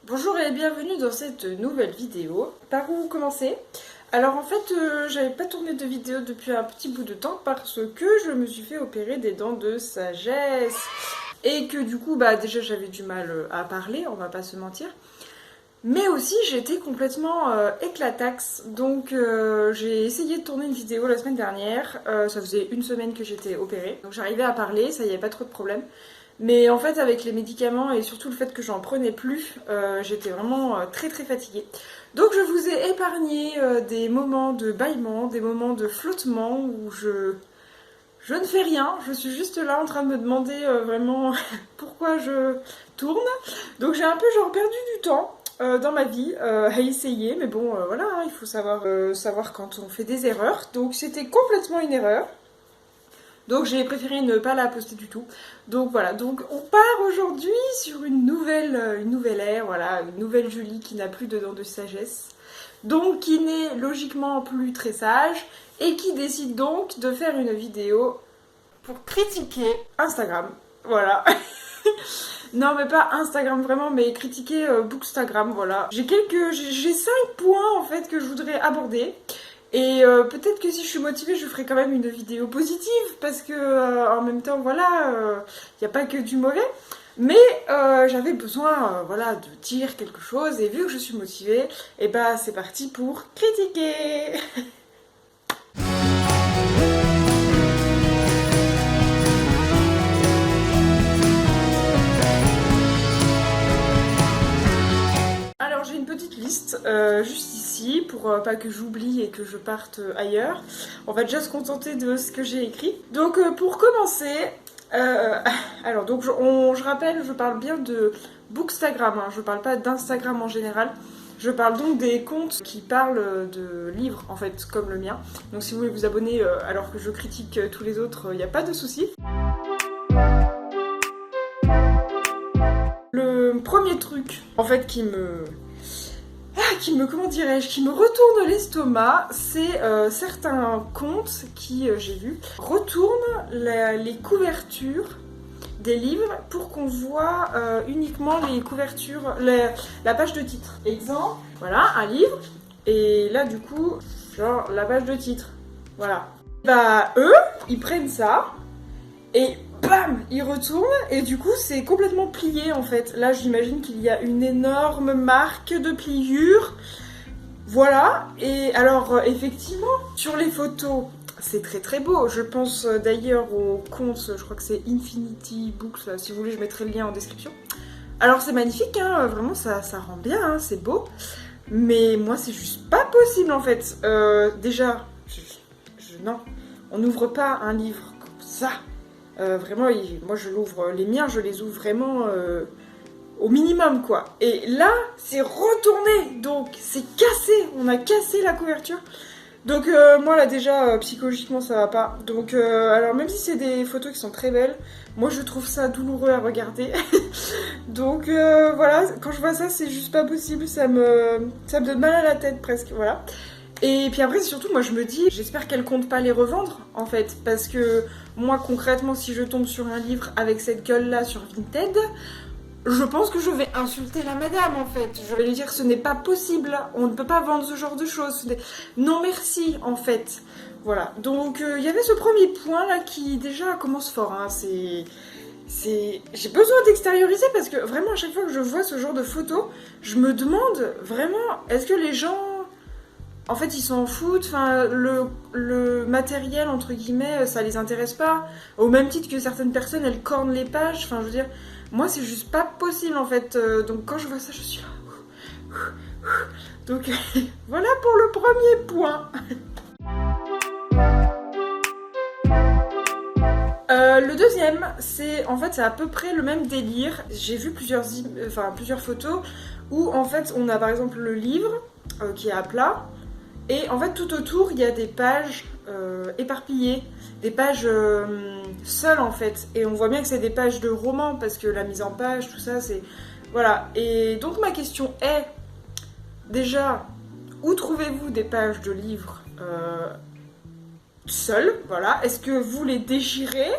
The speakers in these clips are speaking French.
Bonjour et bienvenue dans cette nouvelle vidéo. Par où commencer? Alors en fait, j'avais pas tourné de vidéo depuis un petit bout de temps parce que je me suis fait opérer des dents de sagesse. Et que du coup, déjà j'avais du mal à parler, on va pas se mentir. Mais aussi j'étais complètement éclataxe, donc j'ai essayé de tourner une vidéo la semaine dernière, ça faisait une semaine que j'étais opérée, donc j'arrivais à parler, ça y avait pas trop de problème. Mais en fait avec les médicaments et surtout le fait que j'en prenais plus, j'étais vraiment très fatiguée. Donc je vous ai épargné des moments de bâillement, des moments de flottement où je ne fais rien, je suis juste là en train de me demander vraiment pourquoi je tourne. Donc j'ai un peu genre perdu du temps dans ma vie à essayer, mais bon voilà, hein, il faut savoir quand on fait des erreurs. Donc c'était complètement une erreur. Donc j'ai préféré ne pas la poster du tout. Donc voilà, donc on part aujourd'hui sur une nouvelle ère, voilà, une nouvelle Julie qui n'a plus de dents de sagesse. Donc qui n'est logiquement plus très sage et qui décide donc de faire une vidéo pour critiquer Instagram. Voilà. Non mais pas Instagram vraiment, mais critiquer Bookstagram, voilà. J'ai 5 points en fait que je voudrais aborder. Et peut-être que si je suis motivée, je ferai quand même une vidéo positive, parce que en même temps, voilà, il n'y a pas que du mauvais. Mais j'avais besoin, voilà, de dire quelque chose, et vu que je suis motivée, et bah c'est parti pour critiquer. Alors j'ai une petite liste juste ici pour pas que j'oublie et que je parte ailleurs. On va déjà se contenter de ce que j'ai écrit. Donc pour commencer, alors donc je rappelle, je parle bien de Bookstagram, hein, je parle pas d'Instagram en général. Je parle donc des comptes qui parlent de livres en fait, comme le mien. Donc si vous voulez vous abonner alors que je critique tous les autres, il n'y a pas de souci. Le premier truc, en fait, qui me comment dirais-je, qui me retourne l'estomac, c'est certains comptes qui, j'ai vu, retournent les couvertures des livres pour qu'on voit uniquement les couvertures, la page de titre. Exemple, voilà, un livre, et là, du coup, genre, la page de titre. Voilà. Bah, eux, ils prennent ça, et bam, il retourne et du coup c'est complètement plié en fait. Là j'imagine qu'il y a une énorme marque de pliure. Voilà, et alors effectivement sur les photos c'est très beau. Je pense d'ailleurs au compte, je crois que c'est Infinity Books, là, si vous voulez je mettrai le lien en description. Alors c'est magnifique, hein, vraiment ça rend bien, hein, c'est beau. Mais moi c'est juste pas possible en fait. Déjà, non, on n'ouvre pas un livre comme ça. Vraiment, moi je l'ouvre, les miens je les ouvre vraiment au minimum quoi. Et là, c'est retourné, donc c'est cassé, on a cassé la couverture. Donc moi là déjà, psychologiquement ça va pas. Donc alors même si c'est des photos qui sont très belles, moi je trouve ça douloureux à regarder. Donc voilà, quand je vois ça c'est juste pas possible, ça me donne mal à la tête presque, voilà. Et puis après, surtout, moi je me dis, j'espère qu'elle compte pas les revendre en fait, parce que moi concrètement, si je tombe sur un livre avec cette gueule-là sur Vinted, je pense que je vais insulter la madame en fait. Je vais lui dire, ce n'est pas possible, on ne peut pas vendre ce genre de choses. Non merci en fait. Voilà, donc il y avait ce premier point là qui déjà commence fort, hein. J'ai besoin d'extérioriser parce que vraiment à chaque fois que je vois ce genre de photos, je me demande vraiment, est-ce que les gens... En fait, ils s'en foutent, enfin, le matériel, entre guillemets, ça les intéresse pas. Au même titre que certaines personnes, elles cornent les pages, enfin, je veux dire, moi, c'est juste pas possible, en fait. Donc, quand je vois ça, je suis là. Donc, voilà pour le premier point. Le deuxième, c'est à peu près le même délire. J'ai vu plusieurs photos où, en fait, on a par exemple le livre qui est à plat. Et en fait, tout autour, il y a des pages éparpillées, des pages seules en fait. Et on voit bien que c'est des pages de romans, parce que la mise en page, tout ça, c'est... Voilà. Et donc ma question est, déjà, où trouvez-vous des pages de livres seules? Voilà. Est-ce que vous les déchirez?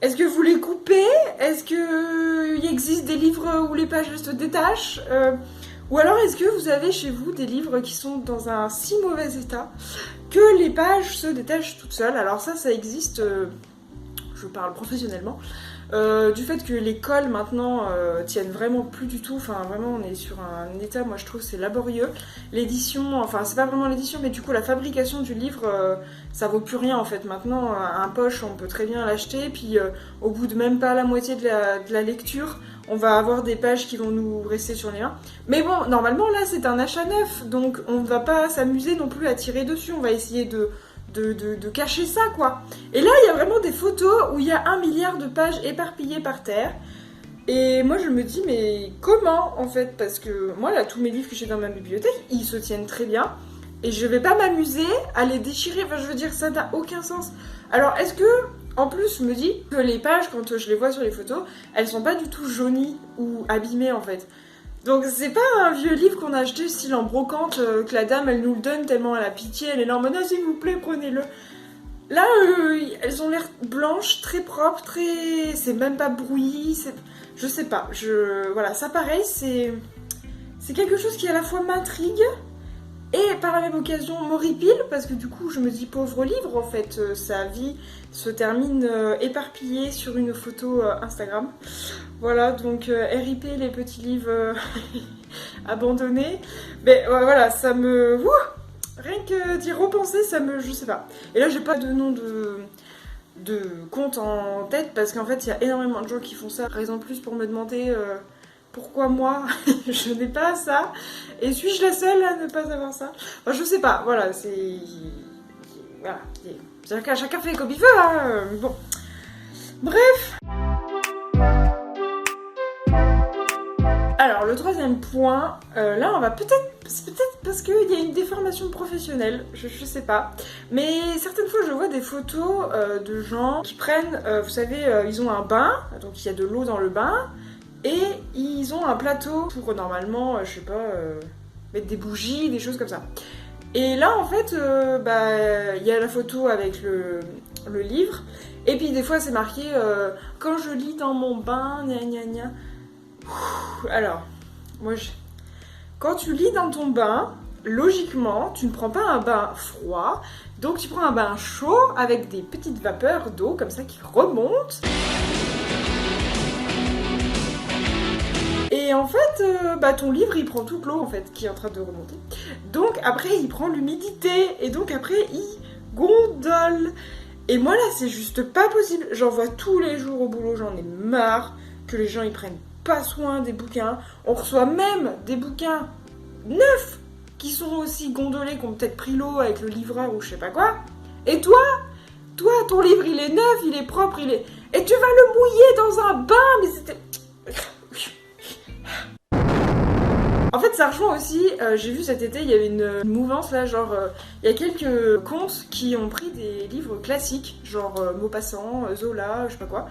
Est-ce que vous les coupez? Est-ce qu'il existe des livres où les pages se détachent? Ou alors est-ce que vous avez chez vous des livres qui sont dans un si mauvais état que les pages se détachent toutes seules? Alors ça existe, je parle professionnellement, du fait que les colles maintenant tiennent vraiment plus du tout, enfin vraiment on est sur un état, moi je trouve c'est laborieux. L'édition, enfin c'est pas vraiment l'édition mais du coup la fabrication du livre ça vaut plus rien en fait. Maintenant un poche on peut très bien l'acheter puis au bout de même pas la moitié de la lecture on va avoir des pages qui vont nous rester sur les mains. Mais bon, normalement là c'est un achat neuf, donc on ne va pas s'amuser non plus à tirer dessus, on va essayer de cacher ça quoi. Et là il y a vraiment des photos où il y a 1 milliard de pages éparpillées par terre. Et moi je me dis mais comment en fait, parce que moi là tous mes livres que j'ai dans ma bibliothèque ils se tiennent très bien. Et je vais pas m'amuser à les déchirer, enfin je veux dire ça n'a aucun sens. Alors est-ce que, en plus je me dis que les pages quand je les vois sur les photos, elles sont pas du tout jaunies ou abîmées en fait. Donc c'est pas un vieux livre qu'on a acheté style en brocante, que la dame elle nous le donne tellement elle a pitié, elle est là en mode ah, s'il vous plaît prenez-le. Là elles ont l'air blanches, très propres, très... c'est même pas brouilli, c'est... je sais pas, voilà, ça pareil c'est quelque chose qui à la fois m'intrigue et par la même occasion m'horripile parce que du coup je me dis pauvre livre en fait, sa vie se termine éparpillée sur une photo Instagram. Voilà donc RIP les petits livres abandonnés. Mais voilà ça me... rien que d'y repenser ça me... je sais pas. Et là j'ai pas de nom de compte en tête parce qu'en fait il y a énormément de gens qui font ça. Raison de plus pour me demander... pourquoi moi je n'ai pas ça? Et suis-je la seule à ne pas avoir ça? Enfin, je sais pas, voilà, c'est... voilà, chacun fait comme il veut, hein. Bon. Bref. Alors, le troisième point, là on va peut-être... c'est peut-être parce qu'il y a une déformation professionnelle, je sais pas. Mais certaines fois je vois des photos de gens qui prennent, vous savez, ils ont un bain, donc il y a de l'eau dans le bain. Et ils ont un plateau pour normalement, je sais pas, mettre des bougies, des choses comme ça. Et là en fait, il y a la photo avec le livre. Et puis des fois c'est marqué quand je lis dans mon bain, gna gna gna. Alors, quand tu lis dans ton bain, logiquement, tu ne prends pas un bain froid. Donc tu prends un bain chaud avec des petites vapeurs d'eau comme ça qui remontent. Et en fait, ton livre il prend toute l'eau en fait qui est en train de remonter. Donc après il prend l'humidité et donc après il gondole. Et moi là c'est juste pas possible. J'en vois tous les jours au boulot, j'en ai marre que les gens ils prennent pas soin des bouquins. On reçoit même des bouquins neufs qui sont aussi gondolés, qui ont peut-être pris l'eau avec le livreur ou je sais pas quoi. Et toi ton livre il est neuf, il est propre, il est... Et tu vas le mouiller dans un bain, mais c'était... En fait, ça rejoint aussi, j'ai vu cet été, il y avait une mouvance là, genre, il y a quelques contes qui ont pris des livres classiques, genre Maupassant, Zola, je sais pas quoi,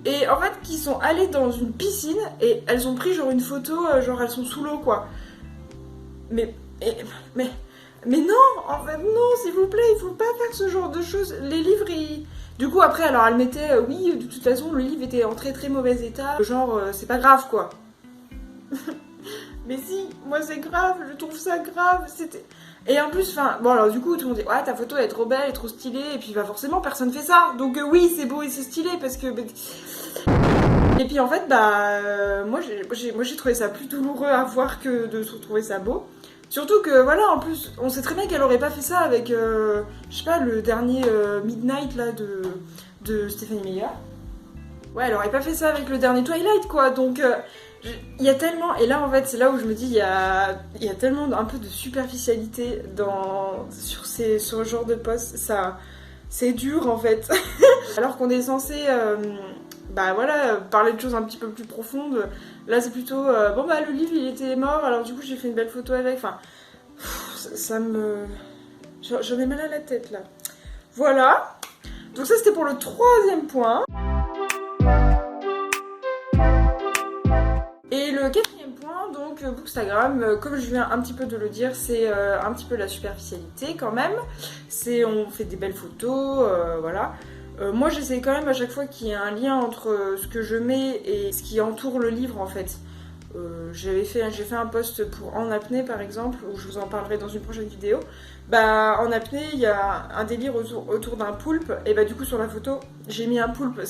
et en fait, qui sont allés dans une piscine et elles ont pris genre une photo, genre elles sont sous l'eau quoi. Mais non, en fait, non, s'il vous plaît, il faut pas faire ce genre de choses. Les livres, ils... Du coup, après, alors elle mettait, oui, de toute façon, le livre était en très très mauvais état, genre, c'est pas grave quoi. Mais si, moi c'est grave, je trouve ça grave, c'était... Et en plus, enfin, bon alors du coup tout le monde dit ouais ta photo elle est trop belle, elle est trop stylée, et puis bah forcément personne fait ça, donc oui c'est beau et c'est stylé parce que... Et puis en fait moi j'ai trouvé ça plus douloureux à voir que de trouver ça beau. Surtout que voilà, en plus, on sait très bien qu'elle aurait pas fait ça avec, je sais pas, le dernier Midnight là de Stephanie Meyer. Ouais, elle aurait pas fait ça avec le dernier Twilight quoi, donc... il y a tellement, et là en fait c'est là où je me dis il y a tellement un peu de superficialité sur ce genre de post, ça c'est dur en fait. Alors qu'on est censé voilà, parler de choses un petit peu plus profondes, là c'est plutôt le livre il était mort alors du coup j'ai fait une belle photo avec, enfin ça me... j'en ai mal à la tête là. Voilà, donc ça c'était pour le troisième point. Et le quatrième point, donc Bookstagram, comme je viens un petit peu de le dire, c'est un petit peu la superficialité quand même. On fait des belles photos, voilà. Moi j'essaie quand même à chaque fois qu'il y ait un lien entre ce que je mets et ce qui entoure le livre en fait. J'ai fait un post pour En apnée par exemple, où je vous en parlerai dans une prochaine vidéo. Bah en apnée il y a un délire autour d'un poulpe, et bah du coup sur la photo j'ai mis un poulpe.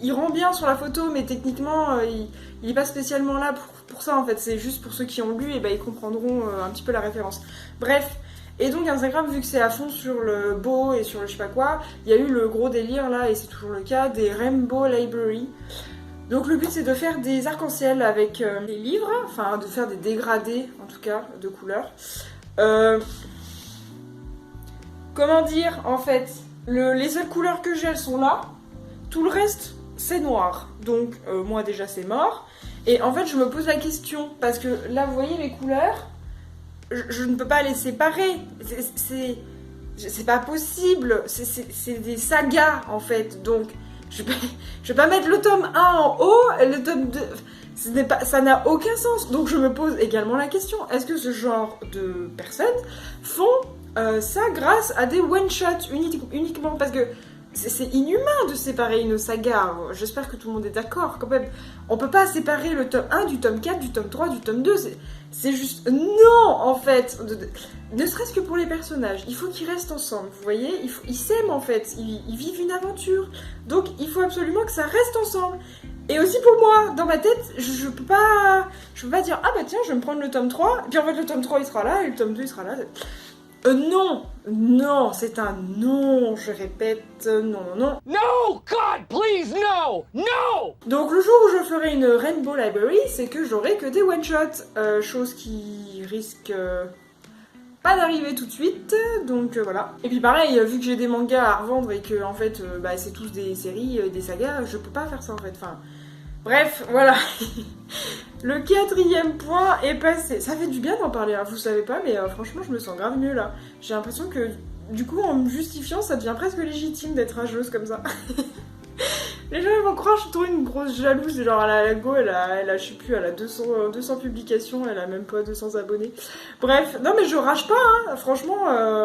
Il rend bien sur la photo, mais techniquement il est pas spécialement là pour ça en fait, c'est juste pour ceux qui ont lu, et bah ils comprendront un petit peu la référence. Bref. Et donc Instagram, vu que c'est à fond sur le beau et sur le je sais pas quoi, il y a eu le gros délire là, et c'est toujours le cas, des Rainbow Library. Donc le but c'est de faire des arcs-en-ciel avec les livres, enfin de faire des dégradés en tout cas de couleurs. Comment dire, en fait, les seules couleurs que j'ai elles sont là, tout le reste c'est noir. Donc moi déjà c'est mort. Et en fait je me pose la question, parce que là vous voyez les couleurs, je ne peux pas les séparer, c'est pas possible, c'est des sagas en fait, donc je vais pas mettre le tome 1 en haut et le tome 2, ça n'a aucun sens. Donc je me pose également la question, est-ce que ce genre de personnes font ça grâce à des one-shots uniquement, parce que c'est inhumain de séparer une saga. J'espère que tout le monde est d'accord quand même. On peut pas séparer le tome 1 du tome 4, du tome 3, du tome 2. C'est juste non en fait. Ne serait-ce que pour les personnages. Il faut qu'ils restent ensemble, vous voyez. Ils s'aiment en fait. Ils vivent une aventure. Donc il faut absolument que ça reste ensemble. Et aussi pour moi, dans ma tête, je peux pas dire ah bah tiens je vais me prendre le tome 3. Puis en fait le tome 3 il sera là et le tome 2 il sera là. Non, c'est un non, je répète, non. No, God, please, no, no. Donc le jour où je ferai une Rainbow Library, c'est que j'aurai que des one-shots, chose qui risque pas d'arriver tout de suite, donc voilà. Et puis pareil, vu que j'ai des mangas à revendre et que en fait, c'est tous des séries, des sagas, je peux pas faire ça en fait, enfin... Bref, voilà. Le 4e point est passé. Ça fait du bien d'en parler, hein, vous savez pas, mais franchement, je me sens grave mieux là. J'ai l'impression que, du coup, en me justifiant, ça devient presque légitime d'être rageuse comme ça. Les gens ils vont croire que je suis trop une grosse jalouse, genre à la go, elle a je sais plus, elle a 200 publications, elle a même pas 200 abonnés. Bref, non mais je rage pas, hein. Franchement,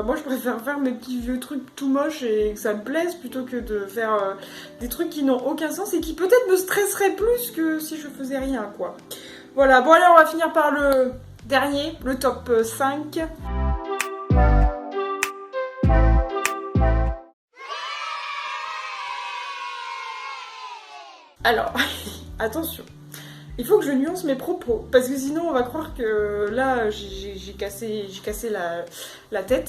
moi je préfère faire mes petits vieux trucs tout moches et que ça me plaise plutôt que de faire des trucs qui n'ont aucun sens et qui peut-être me stresseraient plus que si je faisais rien quoi. Voilà, bon allez on va finir par le dernier, le top 5. Alors, attention, il faut que je nuance mes propos, parce que sinon on va croire que là j'ai cassé la tête.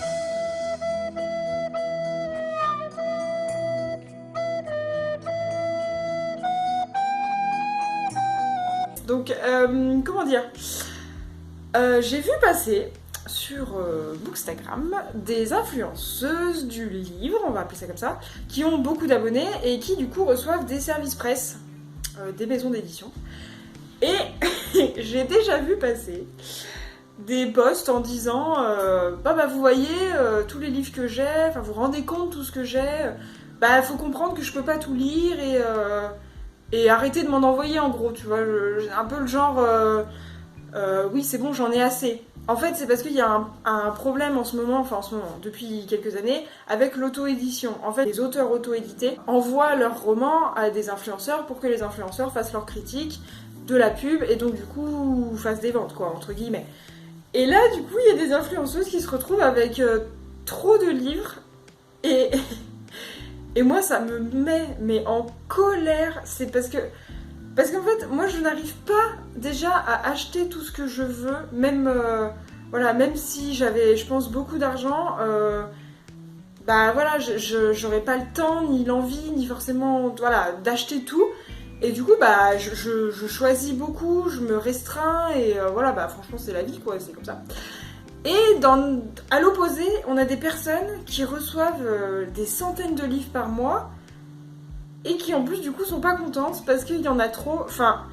Donc, comment dire, j'ai vu passer sur Bookstagram des influenceuses du livre, on va appeler ça comme ça, qui ont beaucoup d'abonnés et qui du coup reçoivent des services presse des maisons d'édition. Et j'ai déjà vu passer des posts en disant bah vous voyez tous les livres que j'ai, enfin vous vous rendez compte tout ce que j'ai, bah faut comprendre que je peux pas tout lire et arrêter de m'en envoyer en gros, tu vois, un peu le genre oui c'est bon j'en ai assez. En fait, c'est parce qu'il y a un problème en ce moment, depuis quelques années, avec l'auto-édition. En fait, les auteurs auto-édités envoient leurs romans à des influenceurs pour que les influenceurs fassent leurs critiques, de la pub, et donc du coup, fassent des ventes, quoi, entre guillemets. Et là, du coup, il y a des influenceuses qui se retrouvent avec trop de livres, et moi, ça me met en colère. C'est parce qu'en fait, moi je n'arrive pas déjà à acheter tout ce que je veux, même si j'avais, je pense, beaucoup d'argent, j'aurais pas le temps, ni l'envie, ni forcément, d'acheter tout. Et du coup, je choisis beaucoup, je me restreins, et franchement, c'est la vie, quoi, c'est comme ça. Et à l'opposé, on a des personnes qui reçoivent des centaines de livres par mois, et qui en plus du coup sont pas contentes parce qu'il y en a trop. Enfin,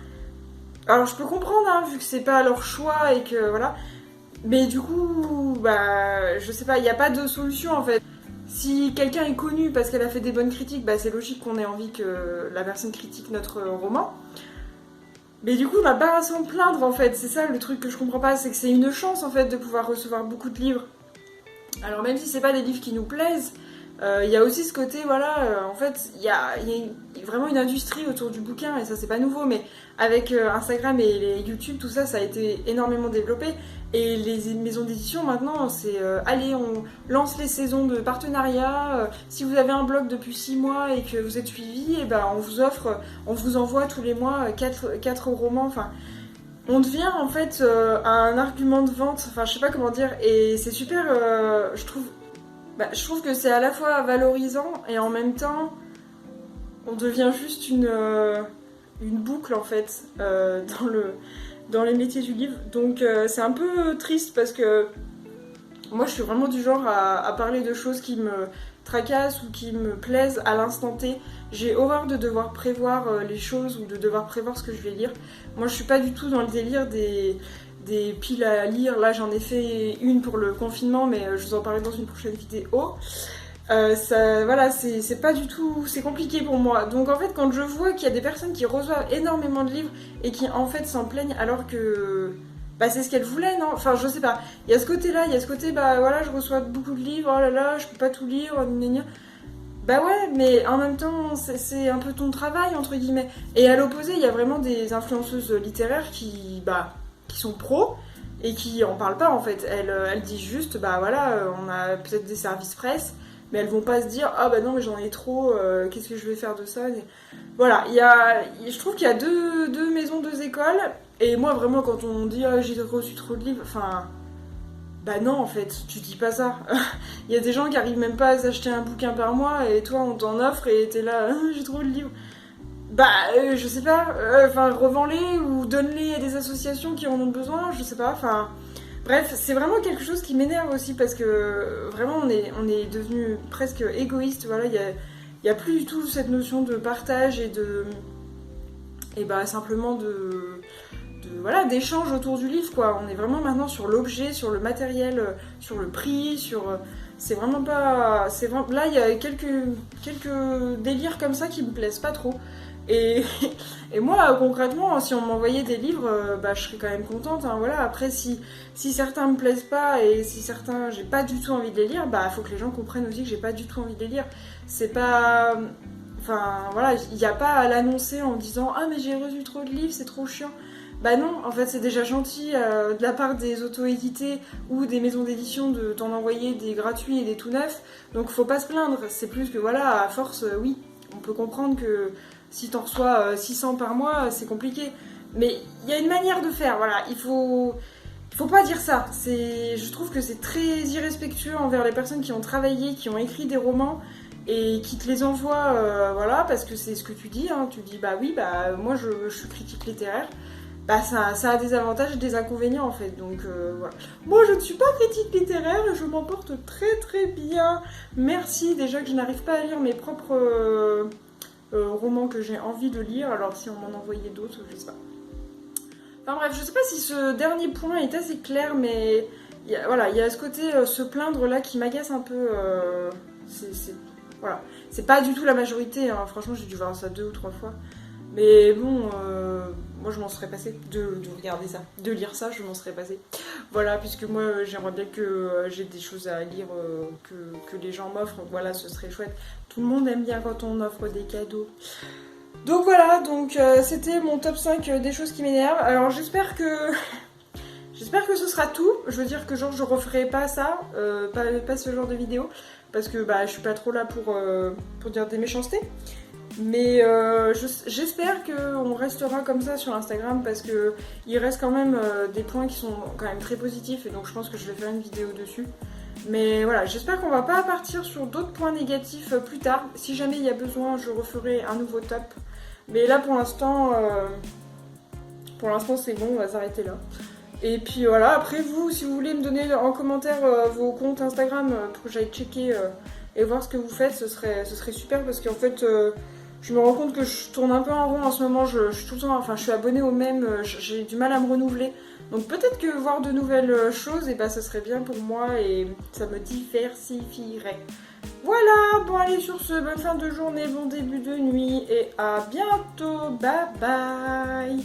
alors je peux comprendre hein, vu que c'est pas leur choix et que voilà, mais du coup je sais pas, il n'y a pas de solution en fait. Si quelqu'un est connu parce qu'elle a fait des bonnes critiques, c'est logique qu'on ait envie que la personne critique notre roman. Mais du coup on n'a pas à s'en plaindre en fait, c'est ça le truc que je comprends pas, c'est que c'est une chance en fait de pouvoir recevoir beaucoup de livres. Alors même si c'est pas des livres qui nous plaisent, Il y a aussi ce côté, voilà, en fait, il y a vraiment une industrie autour du bouquin, et ça c'est pas nouveau, mais avec Instagram et les YouTube, tout ça, ça a été énormément développé. Et les maisons d'édition maintenant, c'est allez, on lance les saisons de partenariat. Si vous avez un blog depuis 6 mois et que vous êtes suivi, et ben on vous envoie tous les mois 4 romans. Enfin, on devient en fait un argument de vente. Enfin, je sais pas comment dire. Et c'est super, je trouve que c'est à la fois valorisant et en même temps, on devient juste une boucle en fait dans les métiers du livre. Donc c'est un peu triste parce que moi je suis vraiment du genre à parler de choses qui me tracassent ou qui me plaisent à l'instant T. J'ai horreur de devoir prévoir les choses ou de devoir prévoir ce que je vais lire. Moi je suis pas du tout dans le délire des piles à lire. Là j'en ai fait une pour le confinement, mais je vous en parlerai dans une prochaine vidéo. Voilà, c'est pas du tout, c'est compliqué pour moi. Donc en fait, quand je vois qu'il y a des personnes qui reçoivent énormément de livres et qui en fait s'en plaignent alors que c'est ce qu'elles voulaient, non? Enfin, je sais pas. Il y a ce côté-là, il y a ce côté, voilà, je reçois beaucoup de livres, oh là là, je peux pas tout lire, gna gna. Bah ouais, mais en même temps, c'est un peu ton travail, entre guillemets. Et à l'opposé, il y a vraiment des influenceuses littéraires qui sont pros et qui en parlent pas en fait. Elles disent juste, voilà, on a peut-être des services presse, mais elles vont pas se dire ah bah non mais j'en ai trop, qu'est-ce que je vais faire de ça. Voilà, je trouve qu'il y a deux maisons, deux écoles, et moi vraiment quand on dit ah j'ai reçu trop de livres, enfin bah non en fait, tu dis pas ça. Il y a des gens qui arrivent même pas à s'acheter un bouquin par mois et toi on t'en offre et t'es là j'ai trop de livres. Je sais pas, revends-les ou donne-les à des associations qui en ont besoin, je sais pas, bref, c'est vraiment quelque chose qui m'énerve aussi parce que vraiment on est devenu presque égoïste, voilà, il y a plus du tout cette notion de partage et simplement voilà, d'échange autour du livre, quoi. On est vraiment maintenant sur l'objet, sur le matériel, sur le prix, c'est vraiment pas... Là, il y a quelques délires comme ça qui me plaisent pas trop. Et moi, concrètement, si on m'envoyait des livres, je serais quand même contente. Hein, voilà. Après, si certains me plaisent pas et si certains, j'ai pas du tout envie de les lire, faut que les gens comprennent aussi que j'ai pas du tout envie de les lire. C'est pas... Enfin, voilà, il n'y a pas à l'annoncer en disant « Ah, mais j'ai reçu trop de livres, c'est trop chiant ». Bah non, en fait, c'est déjà gentil de la part des auto-édités ou des maisons d'édition de t'en envoyer des gratuits et des tout neufs. Donc, faut pas se plaindre. C'est plus que, voilà, à force, oui, on peut comprendre que si t'en reçois 600 par mois, c'est compliqué. Mais il y a une manière de faire, voilà. Il faut pas dire ça. Je trouve que c'est très irrespectueux envers les personnes qui ont travaillé, qui ont écrit des romans et qui te les envoient, voilà, parce que c'est ce que tu dis. Hein. Tu dis, moi, je suis critique littéraire. Ça a des avantages et des inconvénients en fait, donc voilà. Moi je ne suis pas critique littéraire et je m'en porte très très bien. Merci, déjà que je n'arrive pas à lire mes propres romans que j'ai envie de lire, alors si on m'en envoyait d'autres, je sais pas. Enfin bref, je sais pas si ce dernier point est assez clair, mais il y a ce côté se plaindre là qui m'agace un peu. Voilà. C'est pas du tout la majorité, hein. Franchement j'ai dû voir ça 2 ou 3 fois. Mais bon, moi je m'en serais passée de regarder ça, de lire ça, je m'en serais passée. Voilà, puisque moi j'aimerais bien que j'ai des choses à lire, que les gens m'offrent, voilà, ce serait chouette. Tout le monde aime bien quand on offre des cadeaux. Donc voilà, c'était mon top 5 des choses qui m'énervent. Alors j'espère que ce sera tout. Je veux dire que genre je referai pas ça, pas ce genre de vidéo, parce que je suis pas trop là pour dire des méchancetés. Mais j'espère qu'on restera comme ça sur Instagram parce que il reste quand même des points qui sont quand même très positifs et donc je pense que je vais faire une vidéo dessus. Mais voilà, j'espère qu'on va pas partir sur d'autres points négatifs plus tard. Si jamais il y a besoin, je referai un nouveau top. Mais là pour l'instant c'est bon, on va s'arrêter là. Et puis voilà, après vous, si vous voulez me donner en commentaire vos comptes Instagram pour que j'aille checker et voir ce que vous faites, ce serait super parce qu'en fait... je me rends compte que je tourne un peu en rond en ce moment, je suis tout le temps, je suis abonnée au même, j'ai du mal à me renouveler. Donc peut-être que voir de nouvelles choses, ce serait bien pour moi et ça me diversifierait. Voilà, bon allez sur ce, bonne fin de journée, bon début de nuit et à bientôt, bye bye.